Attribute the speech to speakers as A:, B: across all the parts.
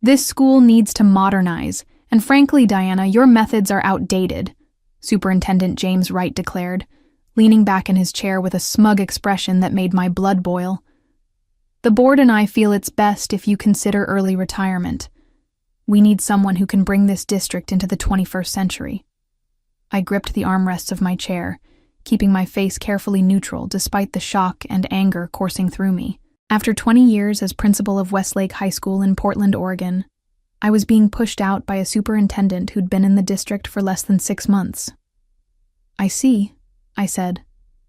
A: This school needs to modernize, and frankly, Diana, your methods are outdated, Superintendent James Wright declared, leaning back in his chair with a smug expression that made my blood boil. The board and I feel it's best if you consider early retirement. We need someone who can bring this district into the 21st century. I gripped the armrests of my chair, keeping my face carefully neutral despite the shock and anger coursing through me. After 20 years as principal of Westlake High School in Portland, Oregon, I was being pushed out by a superintendent who'd been in the district for less than 6 months. I see, I said,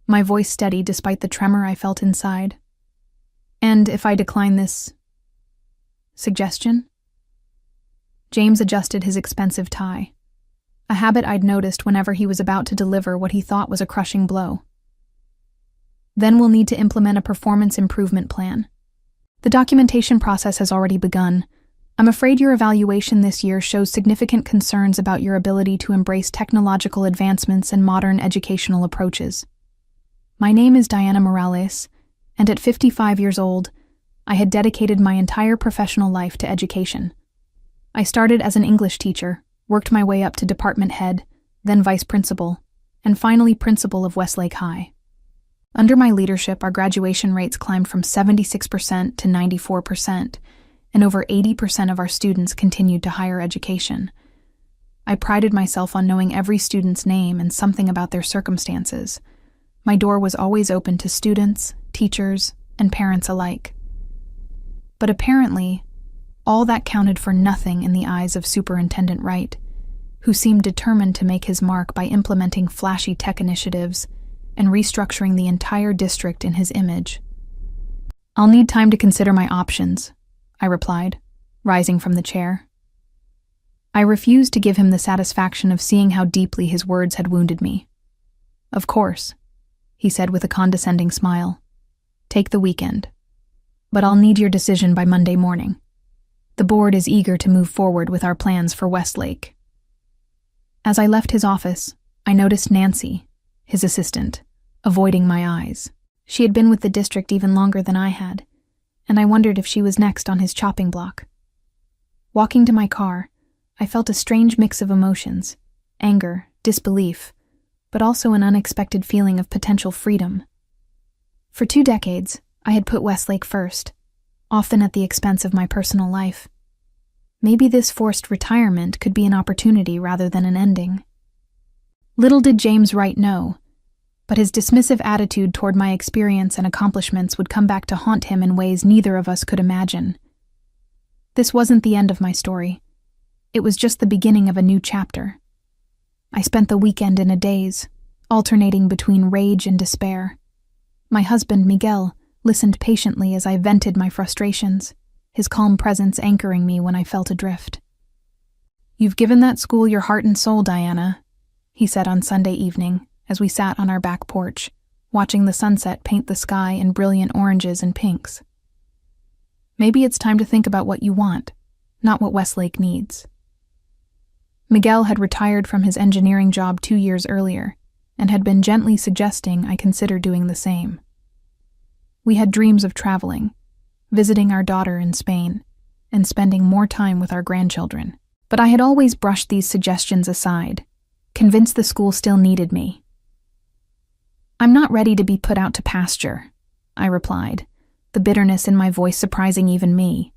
A: my voice steady despite the tremor I felt inside. And if I decline this suggestion? James adjusted his expensive tie, a habit I'd noticed whenever he was about to deliver what he thought was a crushing blow. Then we'll need to implement a performance improvement plan. The documentation process has already begun. I'm afraid your evaluation this year shows significant concerns about your ability to embrace technological advancements and modern educational approaches. My name is Diana Morales, and at 55 years old, I had dedicated my entire professional life to education. I started as an English teacher, worked my way up to department head, then vice principal, and finally principal of Westlake High. Under my leadership, our graduation rates climbed from 76% to 94%, and over 80% of our students continued to higher education. I prided myself on knowing every student's name and something about their circumstances. My door was always open to students, teachers, and parents alike. But apparently, all that counted for nothing in the eyes of Superintendent Wright, who seemed determined to make his mark by implementing flashy tech initiatives and restructuring the entire district in his image. I'll need time to consider my options, I replied, rising from the chair. I refused to give him the satisfaction of seeing how deeply his words had wounded me. Of course, he said with a condescending smile. Take the weekend. But I'll need your decision by Monday morning. The board is eager to move forward with our plans for Westlake. As I left his office, I noticed Nancy, his assistant, avoiding my eyes. She had been with the district even longer than I had, and I wondered if she was next on his chopping block. Walking to my car, I felt a strange mix of emotions, anger, disbelief, but also an unexpected feeling of potential freedom. For 2 decades, I had put Westlake first, often at the expense of my personal life. Maybe this forced retirement could be an opportunity rather than an ending. Little did James Wright know, but his dismissive attitude toward my experience and accomplishments would come back to haunt him in ways neither of us could imagine. This wasn't the end of my story. It was just the beginning of a new chapter. I spent the weekend in a daze, alternating between rage and despair. My husband, Miguel, listened patiently as I vented my frustrations, his calm presence anchoring me when I felt adrift. "You've given that school your heart and soul, Diana," he said on Sunday evening as we sat on our back porch, watching the sunset paint the sky in brilliant oranges and pinks. "Maybe it's time to think about what you want, not what Westlake needs." Miguel had retired from his engineering job 2 years earlier and had been gently suggesting I consider doing the same. We had dreams of traveling, visiting our daughter in Spain, and spending more time with our grandchildren. But I had always brushed these suggestions aside, convinced the school still needed me. "I'm not ready to be put out to pasture," I replied, the bitterness in my voice surprising even me.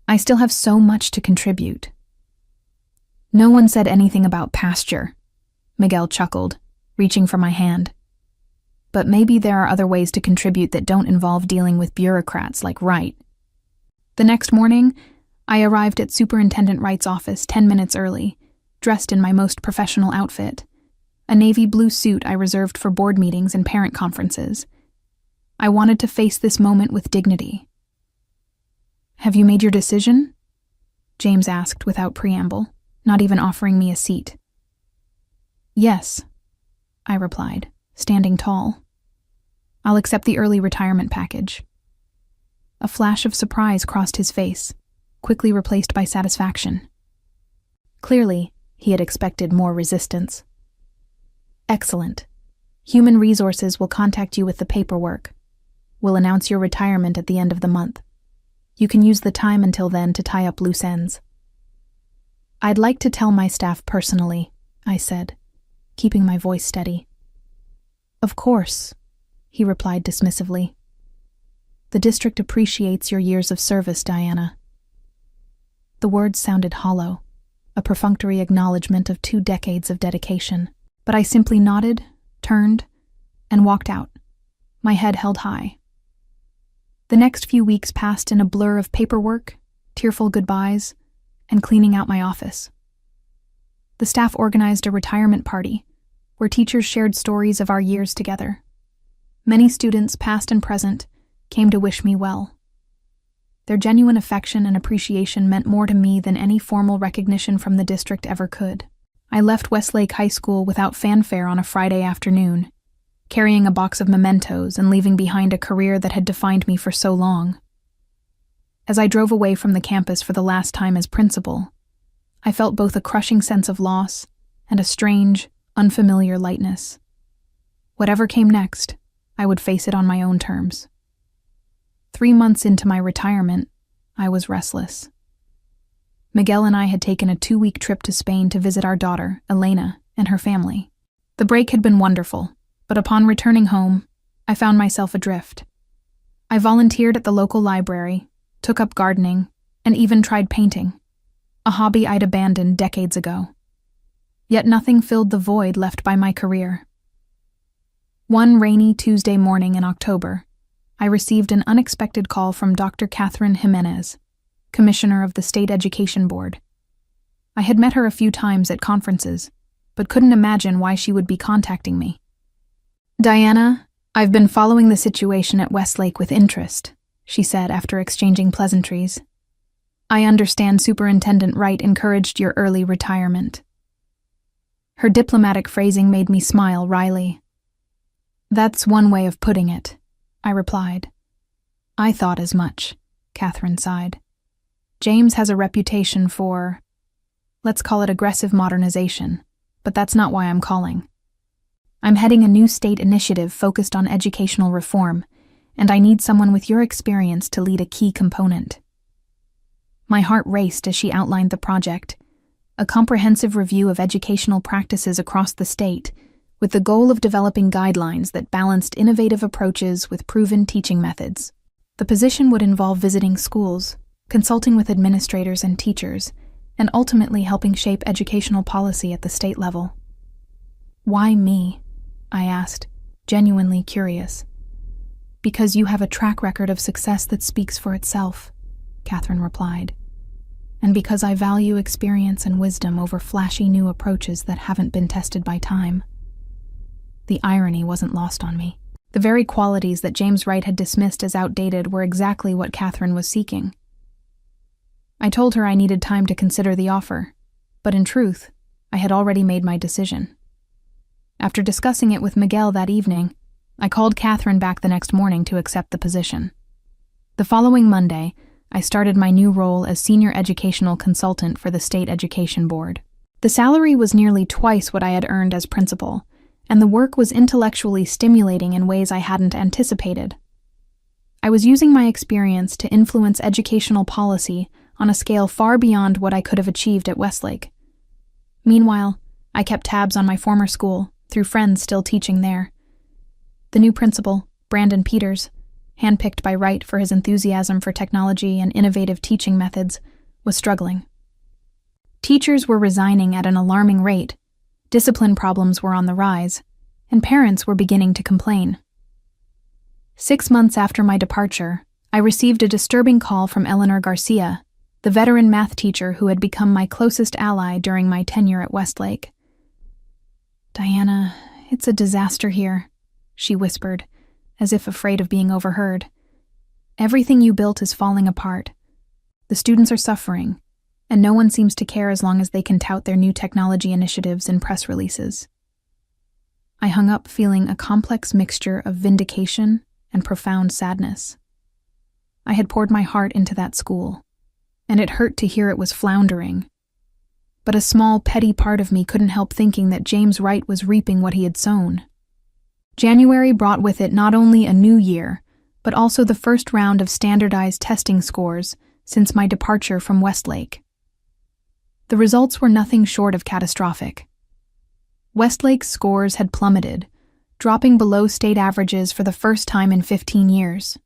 A: "I still have so much to contribute." "No one said anything about pasture," Miguel chuckled, reaching for my hand. "But maybe there are other ways to contribute that don't involve dealing with bureaucrats like Wright." The next morning, I arrived at Superintendent Wright's office 10 minutes early, dressed in my most professional outfit, a navy blue suit I reserved for board meetings and parent conferences. I wanted to face this moment with dignity. "Have you made your decision?" James asked without preamble, not even offering me a seat. "Yes," I replied, standing tall. "I'll accept the early retirement package." A flash of surprise crossed his face, quickly replaced by satisfaction. Clearly, he had expected more resistance. "Excellent. Human Resources will contact you with the paperwork. We'll announce your retirement at the end of the month." You can use the time until then to tie up loose ends. I'd like to tell my staff personally, I said, keeping my voice steady. Of course, he replied dismissively. The district appreciates your years of service, Diana. The words sounded hollow, a perfunctory acknowledgement of 2 decades of dedication. But I simply nodded, turned, and walked out, my head held high. The next few weeks passed in a blur of paperwork, tearful goodbyes, and cleaning out my office. The staff organized a retirement party, where teachers shared stories of our years together. Many students, past and present, came to wish me well. Their genuine affection and appreciation meant more to me than any formal recognition from the district ever could. I left Westlake High School without fanfare on a Friday afternoon, carrying a box of mementos and leaving behind a career that had defined me for so long. As I drove away from the campus for the last time as principal, I felt both a crushing sense of loss and a strange, unfamiliar lightness. Whatever came next, I would face it on my own terms. 3 months into my retirement, I was restless. Miguel and I had taken a 2-week trip to Spain to visit our daughter, Elena, and her family. The break had been wonderful, but upon returning home, I found myself adrift. I volunteered at the local library, took up gardening, and even tried painting, a hobby I'd abandoned decades ago. Yet nothing filled the void left by my career. One rainy Tuesday morning in October, I received an unexpected call from Dr. Catherine Jimenez, Commissioner of the State Education Board. I had met her a few times at conferences, but couldn't imagine why she would be contacting me. Diana, I've been following the situation at Westlake with interest, she said after exchanging pleasantries. I understand Superintendent Wright encouraged your early retirement. Her diplomatic phrasing made me smile wryly. That's one way of putting it, I replied. I thought as much, Catherine sighed. James has a reputation for, let's call it aggressive modernization, but that's not why I'm calling. I'm heading a new state initiative focused on educational reform, and I need someone with your experience to lead a key component. My heart raced as she outlined the project, a comprehensive review of educational practices across the state, with the goal of developing guidelines that balanced innovative approaches with proven teaching methods. The position would involve visiting schools, consulting with administrators and teachers, and ultimately helping shape educational policy at the state level. Why me? I asked, genuinely curious. Because you have a track record of success that speaks for itself, Catherine replied. And because I value experience and wisdom over flashy new approaches that haven't been tested by time. The irony wasn't lost on me. The very qualities that James Wright had dismissed as outdated were exactly what Catherine was seeking. I told her I needed time to consider the offer, but in truth, I had already made my decision. After discussing it with Miguel that evening, I called Catherine back the next morning to accept the position. The following Monday, I started my new role as Senior Educational Consultant for the State Education Board. The salary was nearly twice what I had earned as principal, and the work was intellectually stimulating in ways I hadn't anticipated. I was using my experience to influence educational policy on a scale far beyond what I could have achieved at Westlake. Meanwhile, I kept tabs on my former school, through friends still teaching there. The new principal, Brandon Peters, handpicked by Wright for his enthusiasm for technology and innovative teaching methods, was struggling. Teachers were resigning at an alarming rate, discipline problems were on the rise, and parents were beginning to complain. 6 months after my departure, I received a disturbing call from Eleanor Garcia, the veteran math teacher who had become my closest ally during my tenure at Westlake. Diana, it's a disaster here, she whispered, as if afraid of being overheard. Everything you built is falling apart. The students are suffering, and no one seems to care as long as they can tout their new technology initiatives in press releases. I hung up feeling a complex mixture of vindication and profound sadness. I had poured my heart into that school, and it hurt to hear it was floundering. But a small, petty part of me couldn't help thinking that James Wright was reaping what he had sown. January brought with it not only a new year, but also the first round of standardized testing scores since my departure from Westlake. The results were nothing short of catastrophic. Westlake's scores had plummeted, dropping below state averages for the first time in 15 years.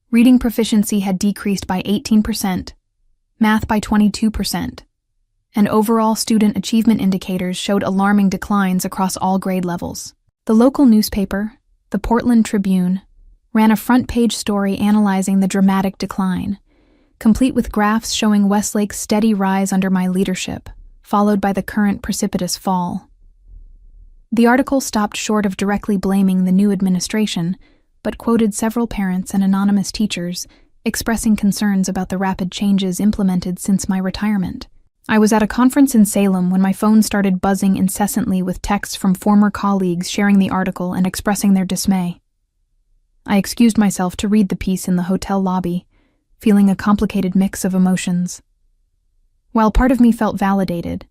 A: Reading proficiency had decreased by 18%, math by 22%, and overall student achievement indicators showed alarming declines across all grade levels. The local newspaper, the Portland Tribune, ran a front-page story analyzing the dramatic decline, complete with graphs showing Westlake's steady rise under my leadership, followed by the current precipitous fall. The article stopped short of directly blaming the new administration, but quoted several parents and anonymous teachers expressing concerns about the rapid changes implemented since my retirement. I was at a conference in Salem when my phone started buzzing incessantly with texts from former colleagues sharing the article and expressing their dismay. I excused myself to read the piece in the hotel lobby, feeling a complicated mix of emotions. While part of me felt validated,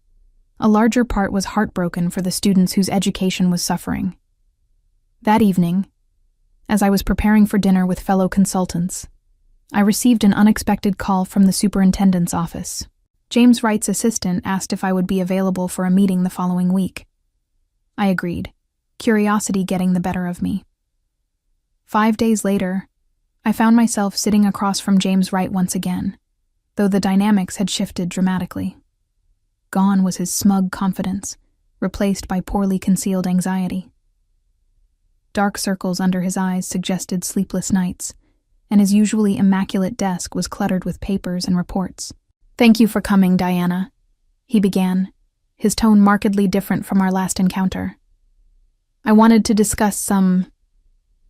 A: a larger part was heartbroken for the students whose education was suffering. That evening, as I was preparing for dinner with fellow consultants, I received an unexpected call from the superintendent's office. James Wright's assistant asked if I would be available for a meeting the following week. I agreed, curiosity getting the better of me. 5 days later, I found myself sitting across from James Wright once again, though the dynamics had shifted dramatically. Gone was his smug confidence, replaced by poorly concealed anxiety. Dark circles under his eyes suggested sleepless nights, and his usually immaculate desk was cluttered with papers and reports. "Thank you for coming, Diana," he began, his tone markedly different from our last encounter. "I wanted to discuss some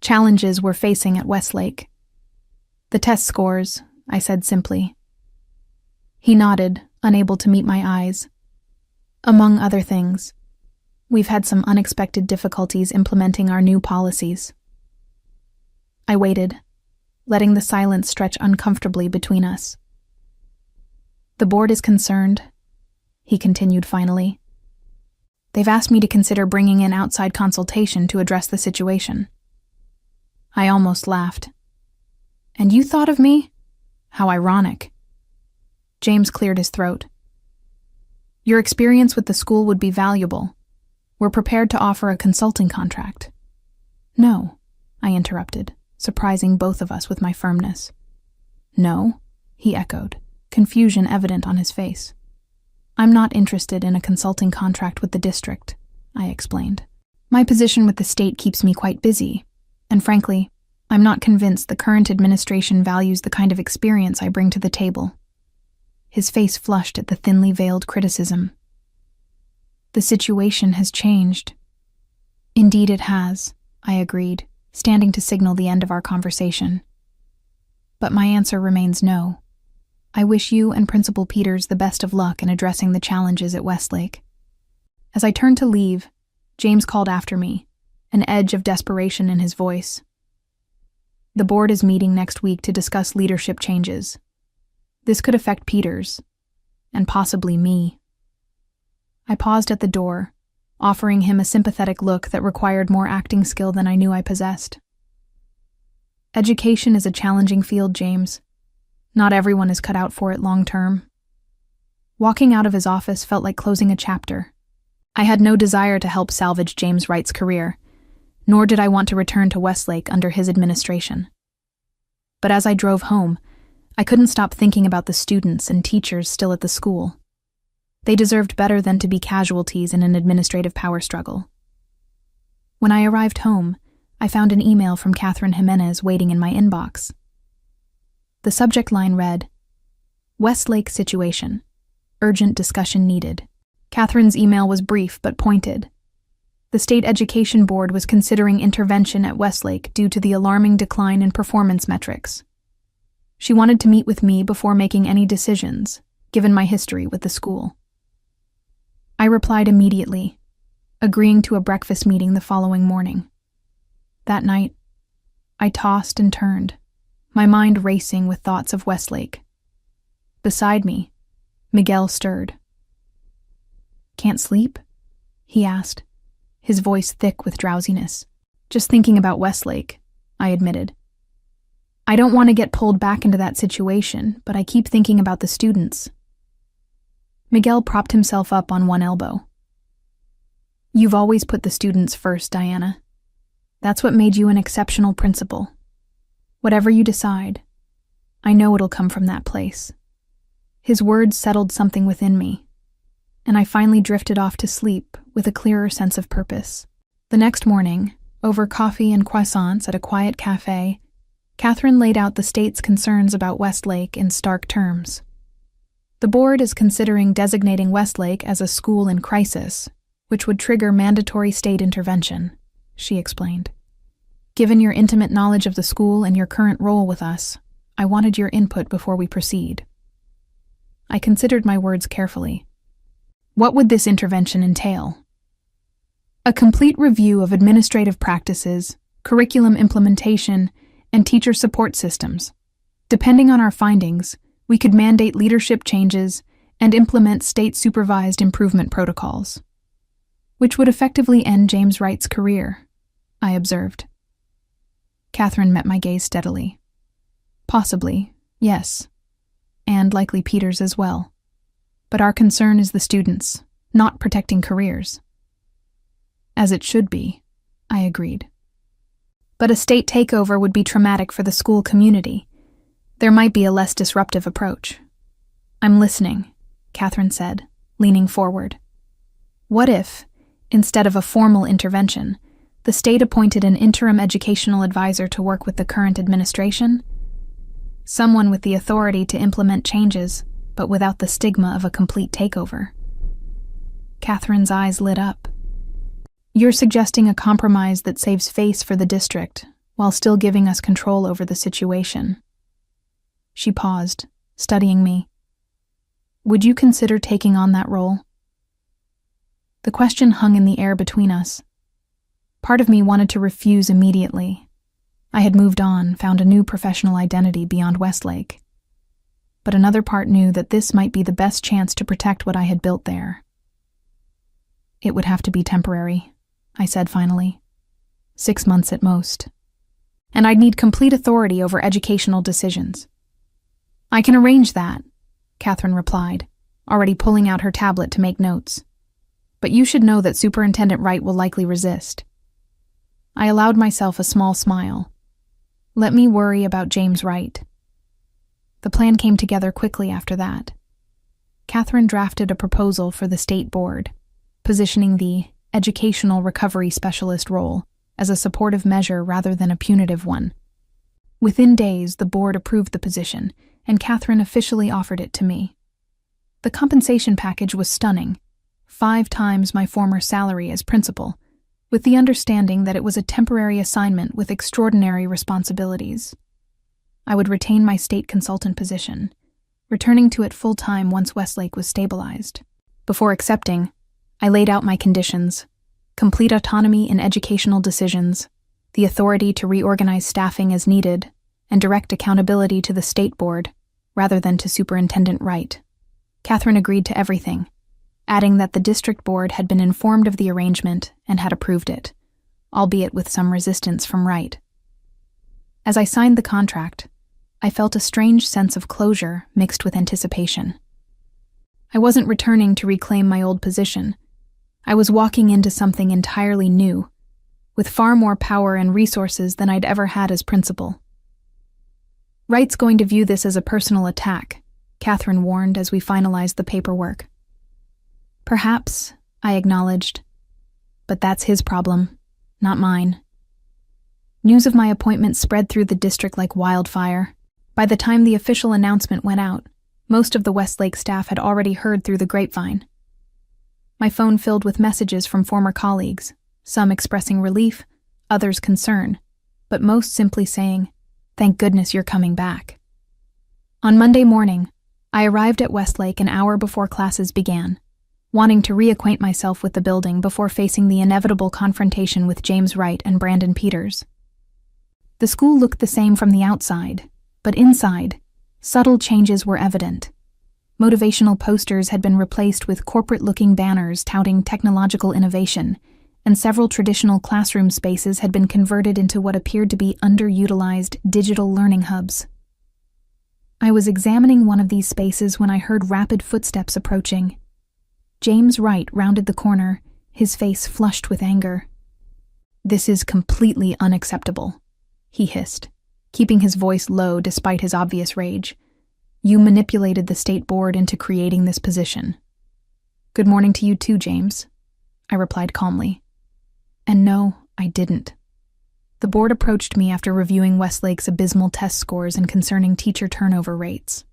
A: challenges we're facing at Westlake." "The test scores," I said simply. He nodded, unable to meet my eyes. "Among other things, we've had some unexpected difficulties implementing our new policies." I waited, letting the silence stretch uncomfortably between us. "The board is concerned," he continued finally. "They've asked me to consider bringing in outside consultation to address the situation." I almost laughed. "And you thought of me? How ironic." James cleared his throat. "Your experience with the school would be valuable. We're prepared to offer a consulting contract." "No," I interrupted, surprising both of us with my firmness. "No?" he echoed, confusion evident on his face. "I'm not interested in a consulting contract with the district," I explained. "My position with the state keeps me quite busy, and frankly, I'm not convinced the current administration values the kind of experience I bring to the table." His face flushed at the thinly veiled criticism. "The situation has changed." "Indeed it has," I agreed, standing to signal the end of our conversation. "But my answer remains no. I wish you and Principal Peters the best of luck in addressing the challenges at Westlake." As I turned to leave, James called after me, an edge of desperation in his voice. "The board is meeting next week to discuss leadership changes. This could affect Peters, and possibly me." I paused at the door, offering him a sympathetic look that required more acting skill than I knew I possessed. "Education is a challenging field, James. Not everyone is cut out for it long term." Walking out of his office felt like closing a chapter. I had no desire to help salvage James Wright's career, nor did I want to return to Westlake under his administration. But as I drove home, I couldn't stop thinking about the students and teachers still at the school. They deserved better than to be casualties in an administrative power struggle. When I arrived home, I found an email from Catherine Jimenez waiting in my inbox. The subject line read, "Westlake situation. Urgent discussion needed." Catherine's email was brief but pointed. The State Education Board was considering intervention at Westlake due to the alarming decline in performance metrics. She wanted to meet with me before making any decisions, given my history with the school. I replied immediately, agreeing to a breakfast meeting the following morning. That night, I tossed and turned, my mind racing with thoughts of Westlake. Beside me, Miguel stirred. "Can't sleep?" he asked, his voice thick with drowsiness. "Just thinking about Westlake," I admitted. I don't want to get pulled back into that situation, but I keep thinking about the students. Miguel propped himself up on one elbow. You've always put the students first, Diana. That's what made you an exceptional principal. Whatever you decide, I know it'll come from that place. His words settled something within me, and I finally drifted off to sleep with a clearer sense of purpose. The next morning, over coffee and croissants at a quiet cafe, Catherine laid out the state's concerns about Westlake in stark terms. The board is considering designating Westlake as a school in crisis, which would trigger mandatory state intervention, she explained. Given your intimate knowledge of the school and your current role with us, I wanted your input before we proceed. I considered my words carefully. What would this intervention entail? A complete review of administrative practices, curriculum implementation, and teacher support systems. Depending on our findings, we could mandate leadership changes and implement state-supervised improvement protocols, which would effectively end James Wright's career, I observed. Catherine met my gaze steadily. Possibly, yes, and likely Peter's as well. But our concern is the students, not protecting careers. As it should be, I agreed. But a state takeover would be traumatic for the school community. There might be a less disruptive approach. I'm listening, Catherine said, leaning forward. What if, instead of a formal intervention, the state appointed an interim educational advisor to work with the current administration? Someone with the authority to implement changes, but without the stigma of a complete takeover. Catherine's eyes lit up. You're suggesting a compromise that saves face for the district, while still giving us control over the situation. She paused, studying me. Would you consider taking on that role? The question hung in the air between us. Part of me wanted to refuse immediately. I had moved on, found a new professional identity beyond Westlake. But another part knew that this might be the best chance to protect what I had built there. It would have to be temporary, I said finally. 6 months at most. And I'd need complete authority over educational decisions. I can arrange that, Catherine replied, already pulling out her tablet to make notes. But you should know that Superintendent Wright will likely resist. I allowed myself a small smile. Let me worry about James Wright. The plan came together quickly after that. Catherine drafted a proposal for the state board, positioning the educational recovery specialist role as a supportive measure rather than a punitive one. Within days, the board approved the position, and Catherine officially offered it to me. The compensation package was stunning, 5 times my former salary as principal, with the understanding that it was a temporary assignment with extraordinary responsibilities. I would retain my state consultant position, returning to it full-time once Westlake was stabilized. Before accepting, I laid out my conditions: complete autonomy in educational decisions, the authority to reorganize staffing as needed, and direct accountability to the state board, rather than to Superintendent Wright. Catherine agreed to everything, adding that the district board had been informed of the arrangement and had approved it, albeit with some resistance from Wright. As I signed the contract, I felt a strange sense of closure mixed with anticipation. I wasn't returning to reclaim my old position. I was walking into something entirely new, with far more power and resources than I'd ever had as principal. Wright's going to view this as a personal attack, Catherine warned as we finalized the paperwork. Perhaps, I acknowledged, but that's his problem, not mine. News of my appointment spread through the district like wildfire. By the time the official announcement went out, most of the Westlake staff had already heard through the grapevine. My phone filled with messages from former colleagues, some expressing relief, others concern, but most simply saying, "Thank goodness you're coming back." On Monday morning, I arrived at Westlake an hour before classes began, wanting to reacquaint myself with the building before facing the inevitable confrontation with James Wright and Brandon Peters. The school looked the same from the outside, but inside, subtle changes were evident. Motivational posters had been replaced with corporate-looking banners touting technological innovation, and several traditional classroom spaces had been converted into what appeared to be underutilized digital learning hubs. I was examining one of these spaces when I heard rapid footsteps approaching. James Wright rounded the corner, his face flushed with anger. "This is completely unacceptable," he hissed, keeping his voice low despite his obvious rage. "You manipulated the state board into creating this position." "Good morning to you too, James," I replied calmly. And no, I didn't. The board approached me after reviewing Westlake's abysmal test scores and concerning teacher turnover rates.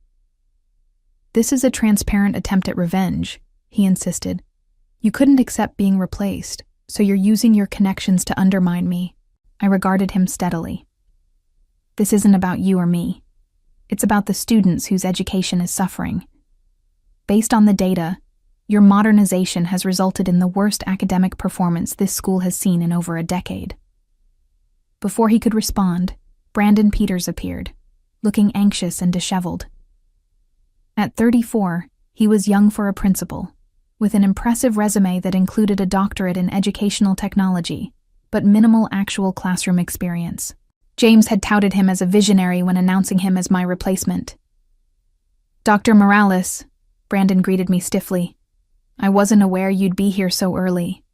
A: "This is a transparent attempt at revenge," he insisted. "You couldn't accept being replaced, so you're using your connections to undermine me." I regarded him steadily. "This isn't about you or me. It's about the students whose education is suffering. Based on the data, your modernization has resulted in the worst academic performance this school has seen in over a decade." Before he could respond, Brandon Peters appeared, looking anxious and disheveled. At 34, he was young for a principal, with an impressive resume that included a doctorate in educational technology, but minimal actual classroom experience. James had touted him as a visionary when announcing him as my replacement. "Dr. Morales," Brandon greeted me stiffly. "I wasn't aware you'd be here so early."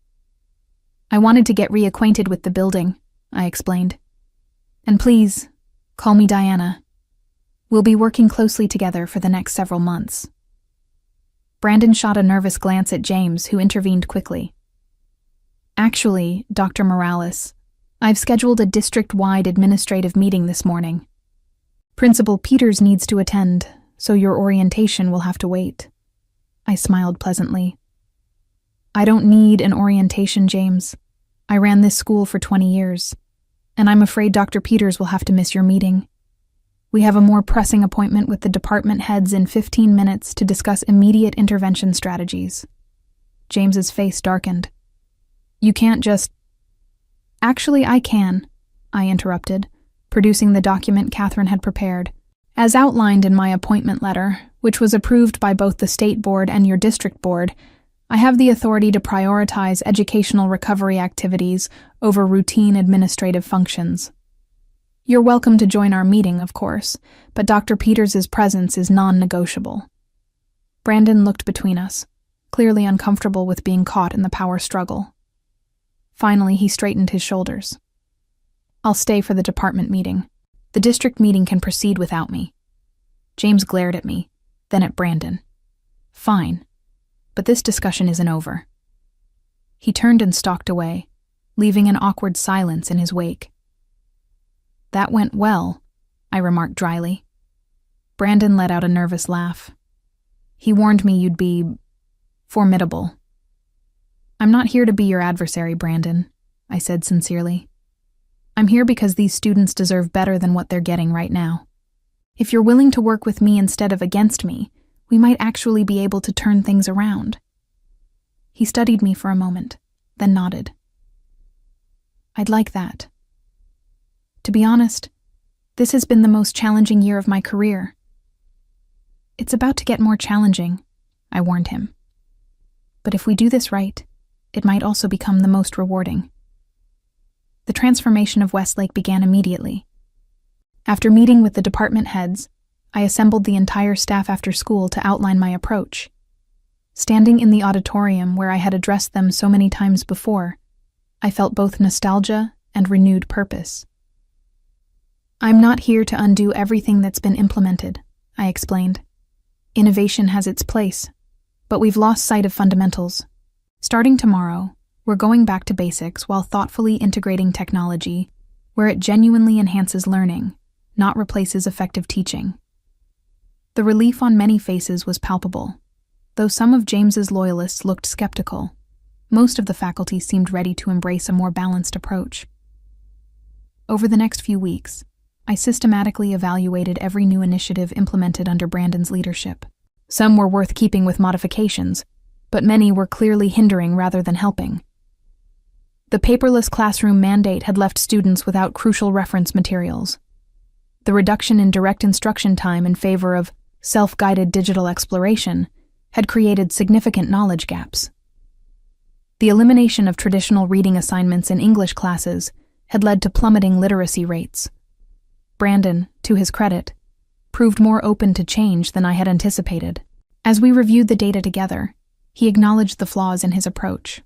A: "I wanted to get reacquainted with the building," I explained. "And please, call me Diana. We'll be working closely together for the next several months." Brandon shot a nervous glance at James, who intervened quickly. "Actually, Dr. Morales, I've scheduled a district-wide administrative meeting this morning. Principal Peters needs to attend, so your orientation will have to wait." I smiled pleasantly. "I don't need an orientation, James. I ran this school for 20 years, and I'm afraid Dr. Peters will have to miss your meeting. We have a more pressing appointment with the department heads in 15 minutes to discuss immediate intervention strategies." James's face darkened. "You can't just—" "Actually, I can," I interrupted, producing the document Catherine had prepared. "As outlined in my appointment letter, which was approved by both the state board and your district board, I have the authority to prioritize educational recovery activities over routine administrative functions. You're welcome to join our meeting, of course, but Dr. Peters' presence is non-negotiable." Brandon looked between us, clearly uncomfortable with being caught in the power struggle. Finally, he straightened his shoulders. "I'll stay for the department meeting. The district meeting can proceed without me." James glared at me, then at Brandon. "Fine. But this discussion isn't over." He turned and stalked away, leaving an awkward silence in his wake. "That went well," I remarked dryly. Brandon let out a nervous laugh. "He warned me you'd be formidable." "I'm not here to be your adversary, Brandon," I said sincerely. "I'm here because these students deserve better than what they're getting right now. If you're willing to work with me instead of against me, we might actually be able to turn things around." He studied me for a moment, then nodded. "I'd like that. To be honest, this has been the most challenging year of my career." "It's about to get more challenging," I warned him. "But if we do this right, it might also become the most rewarding." The transformation of Westlake began immediately. After meeting with the department heads, I assembled the entire staff after school to outline my approach. Standing in the auditorium where I had addressed them so many times before, I felt both nostalgia and renewed purpose. "I'm not here to undo everything that's been implemented," I explained. "Innovation has its place, but we've lost sight of fundamentals. Starting tomorrow, we're going back to basics while thoughtfully integrating technology where it genuinely enhances learning, not replaces effective teaching." The relief on many faces was palpable. Though some of James's loyalists looked skeptical, most of the faculty seemed ready to embrace a more balanced approach. Over the next few weeks, I systematically evaluated every new initiative implemented under Brandon's leadership. Some were worth keeping with modifications, but many were clearly hindering rather than helping. The paperless classroom mandate had left students without crucial reference materials. The reduction in direct instruction time in favor of self-guided digital exploration had created significant knowledge gaps. The elimination of traditional reading assignments in English classes had led to plummeting literacy rates. Brandon, to his credit, proved more open to change than I had anticipated. As we reviewed the data together, he acknowledged the flaws in his approach.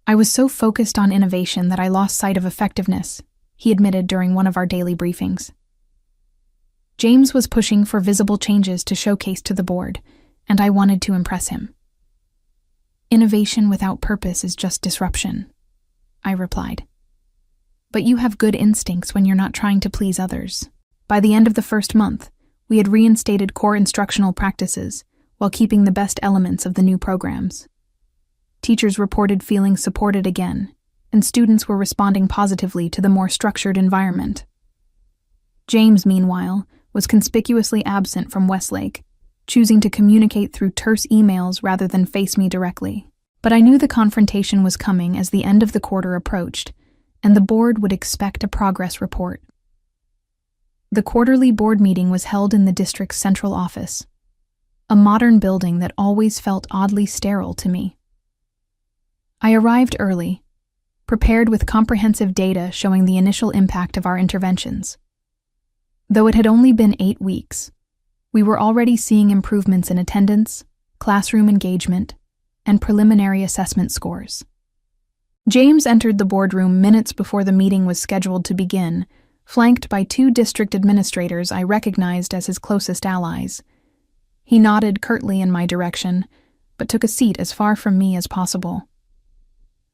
A: "I was so focused on innovation that I lost sight of effectiveness," he admitted during one of our daily briefings. James was pushing for visible changes to showcase to the board, and I wanted to impress him. "Innovation without purpose is just disruption," I replied. "But you have good instincts when you're not trying to please others." By the end of the first month, we had reinstated core instructional practices while keeping the best elements of the new programs. Teachers reported feeling supported again, and students were responding positively to the more structured environment. James, meanwhile, was conspicuously absent from Westlake, choosing to communicate through terse emails rather than face me directly. But I knew the confrontation was coming as the end of the quarter approached, and the board would expect a progress report. The quarterly board meeting was held in the district's central office, a modern building that always felt oddly sterile to me. I arrived early, prepared with comprehensive data showing the initial impact of our interventions. Though it had only been 8 weeks, we were already seeing improvements in attendance, classroom engagement, and preliminary assessment scores. James entered the boardroom minutes before the meeting was scheduled to begin, flanked by 2 district administrators I recognized as his closest allies. He nodded curtly in my direction, but took a seat as far from me as possible.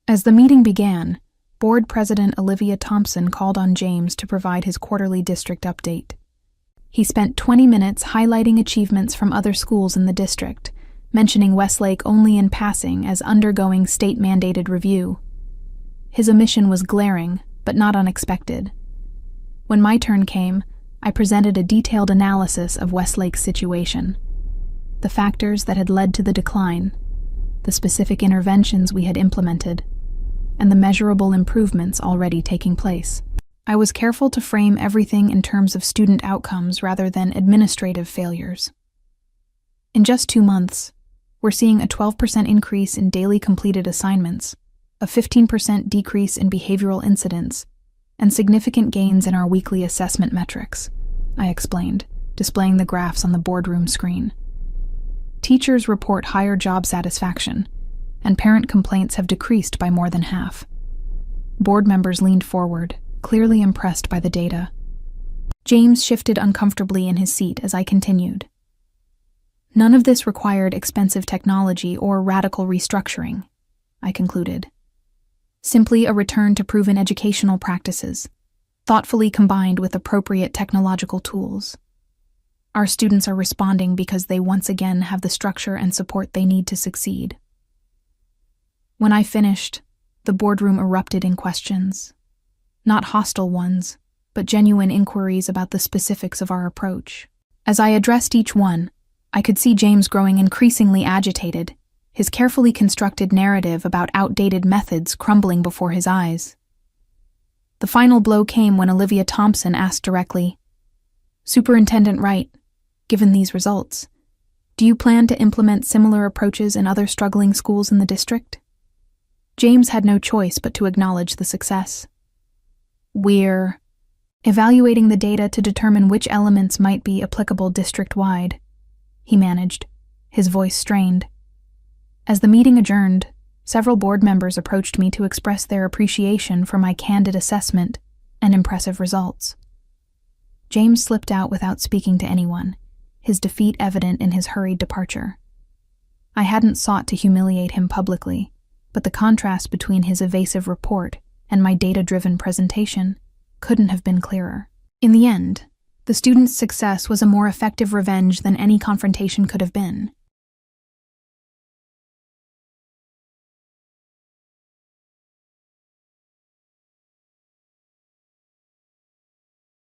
A: As the meeting began, Board President Olivia Thompson called on James to provide his quarterly district update. He spent 20 minutes highlighting achievements from other schools in the district, mentioning Westlake only in passing as undergoing state-mandated review. His omission was glaring, but not unexpected. When my turn came, I presented a detailed analysis of Westlake's situation, the factors that had led to the decline, the specific interventions we had implemented, and the measurable improvements already taking place. I was careful to frame everything in terms of student outcomes rather than administrative failures. In just 2 months, we're seeing a 12% increase in daily completed assignments, a 15% decrease in behavioral incidents, and significant gains in our weekly assessment metrics, I explained, displaying the graphs on the boardroom screen. Teachers report higher job satisfaction, and parent complaints have decreased by more than half. Board members leaned forward, clearly impressed by the data. James shifted uncomfortably in his seat as I continued. None of this required expensive technology or radical restructuring, I concluded. Simply a return to proven educational practices, thoughtfully combined with appropriate technological tools. Our students are responding because they once again have the structure and support they need to succeed. When I finished, the boardroom erupted in questions. Not hostile ones, but genuine inquiries about the specifics of our approach. As I addressed each one, I could see James growing increasingly agitated, his carefully constructed narrative about outdated methods crumbling before his eyes. The final blow came when Olivia Thompson asked directly, "Superintendent Wright, given these results, do you plan to implement similar approaches in other struggling schools in the district?" James had no choice but to acknowledge the success. "We're evaluating the data to determine which elements might be applicable district-wide," he managed, his voice strained. As the meeting adjourned, several board members approached me to express their appreciation for my candid assessment and impressive results. James slipped out without speaking to anyone, his defeat evident in his hurried departure. I hadn't sought to humiliate him publicly, but the contrast between his evasive report and my data-driven presentation couldn't have been clearer. In the end, the students' success was a more effective revenge than any confrontation could have been.